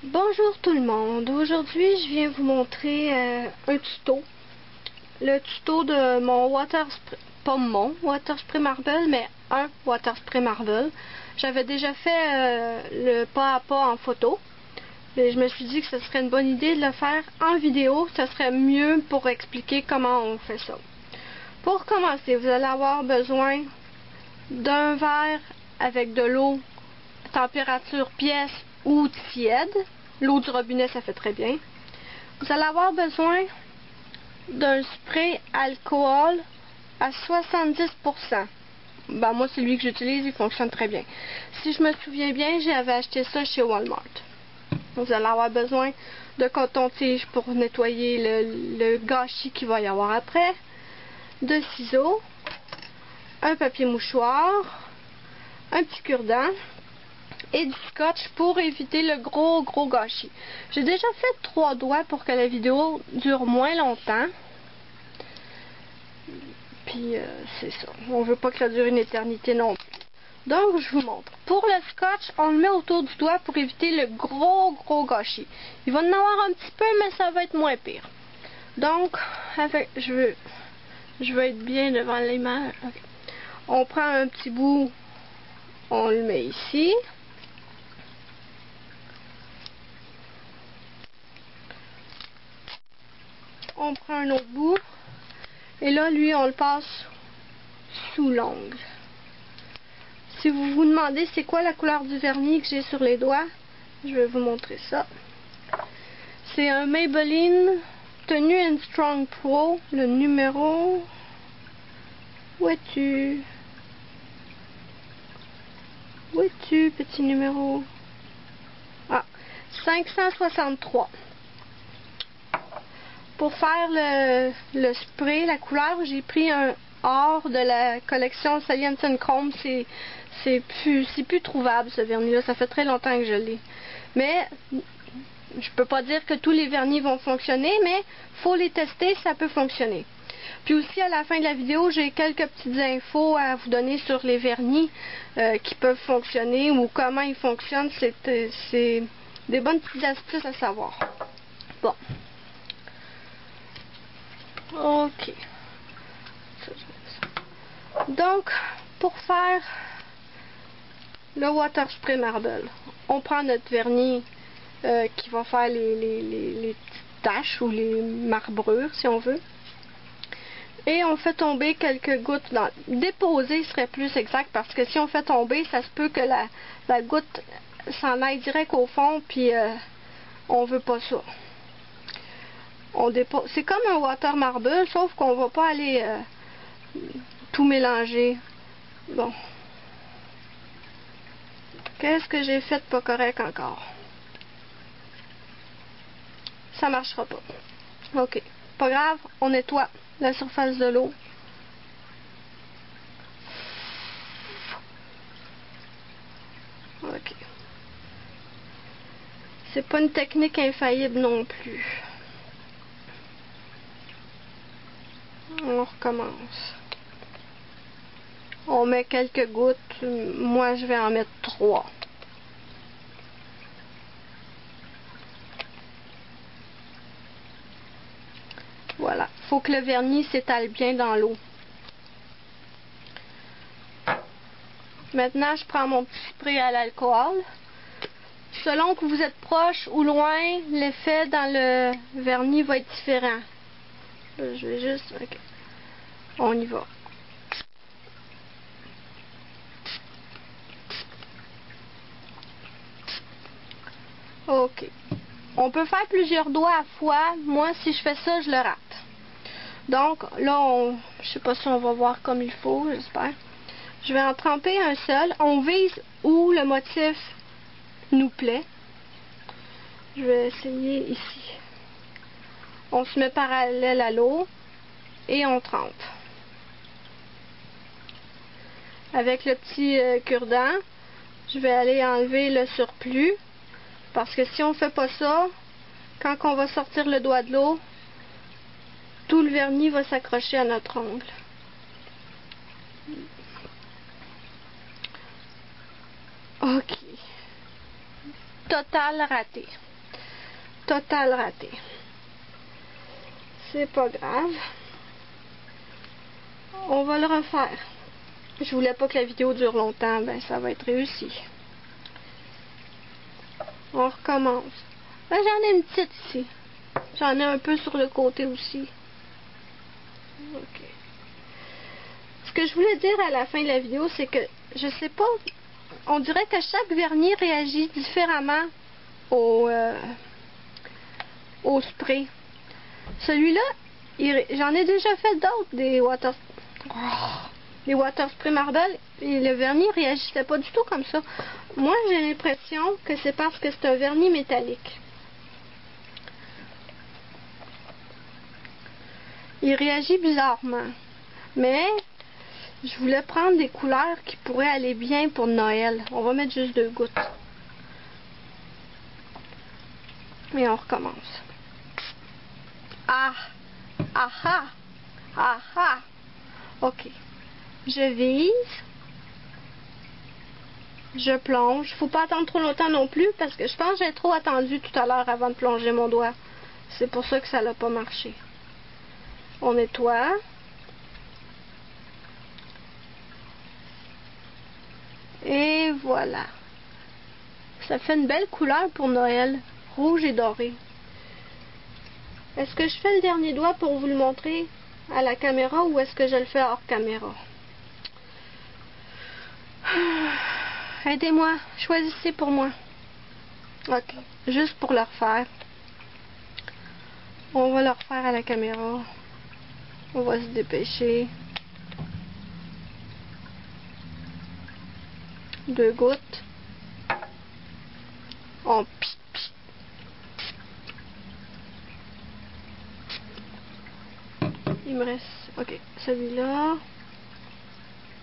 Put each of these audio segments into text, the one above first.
Bonjour tout le monde, aujourd'hui je viens vous montrer un tuto. Le tuto de mon water spray, pas mon water spray marble, mais un water spray marble. J'avais déjà fait le pas à pas en photo. Et je me suis dit que ce serait une bonne idée de le faire en vidéo, ce serait mieux pour expliquer comment on fait ça. Pour commencer, vous allez avoir besoin d'un verre avec de l'eau température pièce ou tiède. L'eau du robinet, ça fait très bien. Vous allez avoir besoin d'un spray alcool à 70%. Ben, moi, c'est lui que j'utilise, il fonctionne très bien. Si je me souviens bien, j'avais acheté ça chez Walmart. Vous allez avoir besoin de coton-tige pour nettoyer le gâchis qu'il va y avoir après, de ciseaux, un papier mouchoir, un petit cure-dent et du scotch pour éviter le gros gâchis. J'ai déjà fait 3 doigts pour que la vidéo dure moins longtemps. Puis c'est ça. On veut pas que ça dure une éternité non plus. Donc je vous montre. Pour le scotch, on le met autour du doigt pour éviter le gros gâchis. Il va en avoir un petit peu, mais ça va être moins pire. Donc, je veux être bien devant l'image. Okay. On prend un petit bout, on le met ici. On prend un autre bout et là lui on le passe sous l'ongle. Si vous vous demandez c'est quoi la couleur du vernis que j'ai sur les doigts, je vais vous montrer ça. C'est un Maybelline Tenu Strong Pro, le numéro, où es-tu petit numéro? Ah, 563. Pour faire le spray, la couleur, j'ai pris un or de la collection Salient & Chrome. C'est plus trouvable ce vernis-là. Ça fait très longtemps que je l'ai. Mais je peux pas dire que tous les vernis vont fonctionner, mais faut les tester, ça peut fonctionner. Puis aussi à la fin de la vidéo, j'ai quelques petites infos à vous donner sur les vernis qui peuvent fonctionner ou comment ils fonctionnent. C'est des bonnes petites astuces à savoir. Bon. Ok. Donc, pour faire le water spray marble, on prend notre vernis qui va faire les petites taches ou les marbrures, si on veut. Et on fait tomber quelques gouttes dans... Déposer serait plus exact, parce que si on fait tomber, ça se peut que la goutte s'en aille direct au fond, puis on veut pas ça. C'est comme un water marble, sauf qu'on va pas aller tout mélanger. Bon. Qu'est-ce que j'ai fait de pas correct encore? Ça marchera pas. Ok. Pas grave, on nettoie la surface de l'eau. Ok. C'est pas une technique infaillible non plus. On recommence. On met quelques gouttes. Moi, je vais en mettre 3. Voilà. Faut que le vernis s'étale bien dans l'eau. Maintenant, je prends mon petit spray à l'alcool. Selon que vous êtes proche ou loin, l'effet dans le vernis va être différent. Là, je vais juste... Okay. On y va. Ok. On peut faire plusieurs doigts à la fois. Moi, si je fais ça, je le rate. Donc, là, je sais pas si on va voir comme il faut, j'espère. Je vais en tremper un seul. On vise où le motif nous plaît. Je vais essayer ici. On se met parallèle à l'eau et on trempe. Avec le petit cure-dent, je vais aller enlever le surplus. Parce que si on fait pas ça, quand on va sortir le doigt de l'eau, tout le vernis va s'accrocher à notre ongle. Ok. Total raté. total raté. C'est pas grave. On va le refaire. Je voulais pas que la vidéo dure longtemps, ben ça va être réussi. On recommence. Ben, j'en ai une petite ici. J'en ai un peu sur le côté aussi. Ok. Ce que je voulais dire à la fin de la vidéo, c'est que, je sais pas, on dirait que chaque vernis réagit différemment au spray. Celui-là, j'en ai déjà fait d'autres, des water spray marble, et le vernis réagissait pas du tout comme ça. Moi, j'ai l'impression que c'est parce que c'est un vernis métallique. Il réagit bizarrement. Mais je voulais prendre des couleurs qui pourraient aller bien pour Noël. On va mettre juste 2 gouttes. Et on recommence. Ah! Ah ah! Ah ah! Ok. Je vise. Je plonge. Faut pas attendre trop longtemps non plus parce que je pense que j'ai trop attendu tout à l'heure avant de plonger mon doigt. C'est pour ça que ça n'a pas marché. On nettoie. Et voilà. Ça fait une belle couleur pour Noël. Rouge et doré. Est-ce que je fais le dernier doigt pour vous le montrer à la caméra ou est-ce que je le fais hors caméra? Aidez-moi. Choisissez pour moi. Ok. Juste pour le refaire. On va le refaire à la caméra. On va se dépêcher. 2 gouttes. On pit, pit. Il me reste... Ok, celui-là.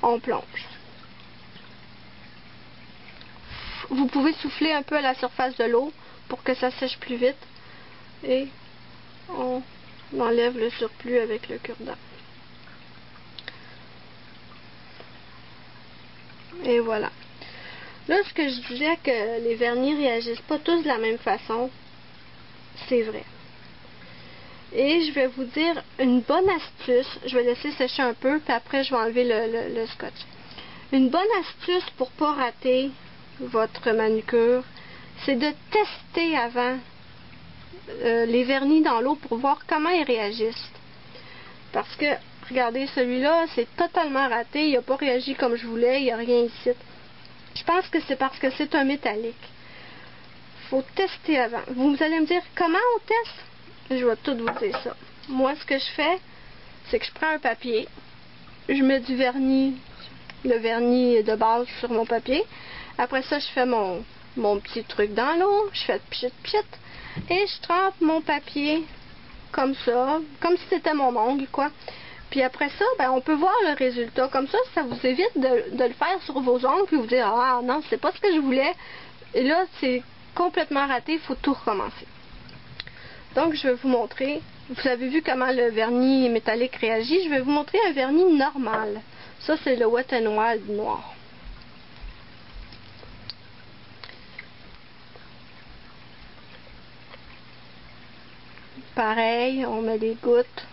On plonge. Vous pouvez souffler un peu à la surface de l'eau pour que ça sèche plus vite. Et on enlève le surplus avec le cure-dent. Et voilà. Là, ce que je disais que les vernis réagissent pas tous de la même façon, c'est vrai. Et je vais vous dire une bonne astuce. Je vais laisser sécher un peu, puis après je vais enlever le scotch. Une bonne astuce pour pas rater votre manucure, c'est de tester avant les vernis dans l'eau pour voir comment ils réagissent. Parce que, regardez, celui-là, c'est totalement raté. Il n'a pas réagi comme je voulais. Il n'y a rien ici. Je pense que c'est parce que c'est un métallique. Il faut tester avant. Vous allez me dire, comment on teste? Je vais tout vous dire ça. Moi, ce que je fais, c'est que je prends un papier. Je mets du vernis, le vernis de base sur mon papier. Après ça, je fais mon petit truc dans l'eau. Je fais pchit pchit. Et je trempe mon papier comme ça, comme si c'était mon ongle, quoi. Puis après ça, ben, on peut voir le résultat. Comme ça vous évite de le faire sur vos ongles et vous dire, ah non, c'est pas ce que je voulais. Et là, c'est complètement raté, il faut tout recommencer. Donc, je vais vous montrer. Vous avez vu comment le vernis métallique réagit. Je vais vous montrer un vernis normal. Ça, c'est le Wet n Wild noir. Pareil, on met des gouttes.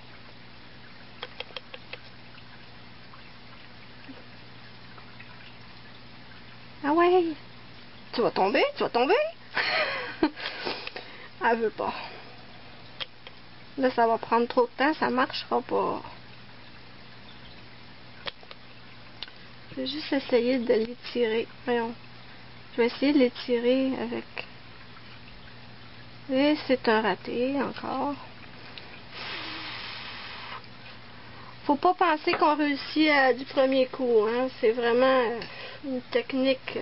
Ah ouais! Tu vas tomber? Tu vas tomber? Elle veut pas. Là, ça va prendre trop de temps, ça marchera pas. Je vais juste essayer de l'étirer. Voyons. Je vais essayer de l'étirer avec... Et c'est un raté, encore. Faut pas penser qu'on réussit du premier coup, hein. C'est vraiment une technique...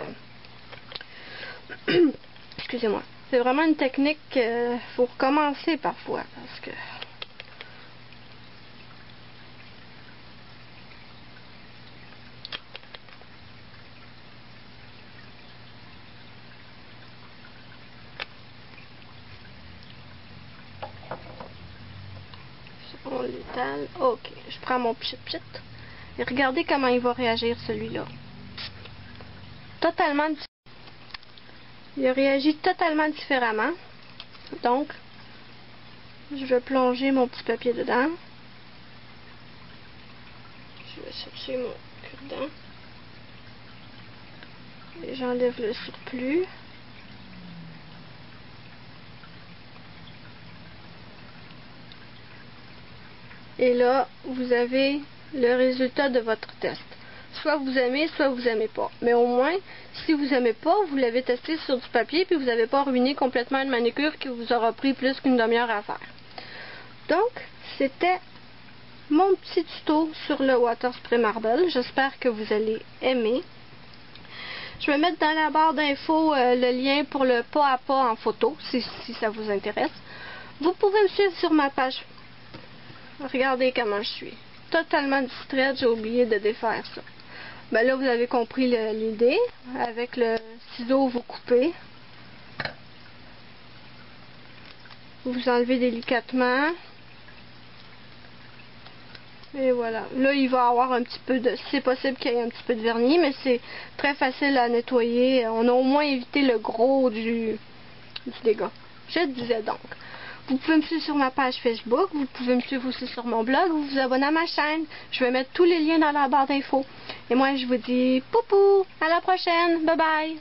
Excusez-moi. C'est vraiment une technique faut recommencer parfois, parce que... On l'étale. Ok, je prends mon pchit-pchit. Et regardez comment il va réagir, celui-là. Totalement différent. Il réagit totalement différemment. Donc, je vais plonger mon petit papier dedans. Je vais chercher mon cure-dent. Et j'enlève le surplus. Et là, vous avez le résultat de votre test. Soit vous aimez, soit vous aimez pas. Mais au moins, si vous aimez pas, vous l'avez testé sur du papier puis vous n'avez pas ruiné complètement une manucure qui vous aura pris plus qu'une demi-heure à faire. Donc, c'était mon petit tuto sur le Water Spray Marble. J'espère que vous allez aimer. Je vais mettre dans la barre d'infos le lien pour le pas à pas en photo, si ça vous intéresse. Vous pouvez me suivre sur ma page. Regardez comment je suis. Totalement distraite, j'ai oublié de défaire ça. Ben là, vous avez compris l'idée. Avec le ciseau, vous coupez. Vous enlevez délicatement. Et voilà. Là, il va y avoir un petit peu de... C'est possible qu'il y ait un petit peu de vernis, mais c'est très facile à nettoyer. On a au moins évité le gros du dégât. Je disais donc. Vous pouvez me suivre sur ma page Facebook. Vous pouvez me suivre aussi sur mon blog. Vous vous abonnez à ma chaîne. Je vais mettre tous les liens dans la barre d'infos. Et moi, je vous dis poupou. À la prochaine. Bye bye.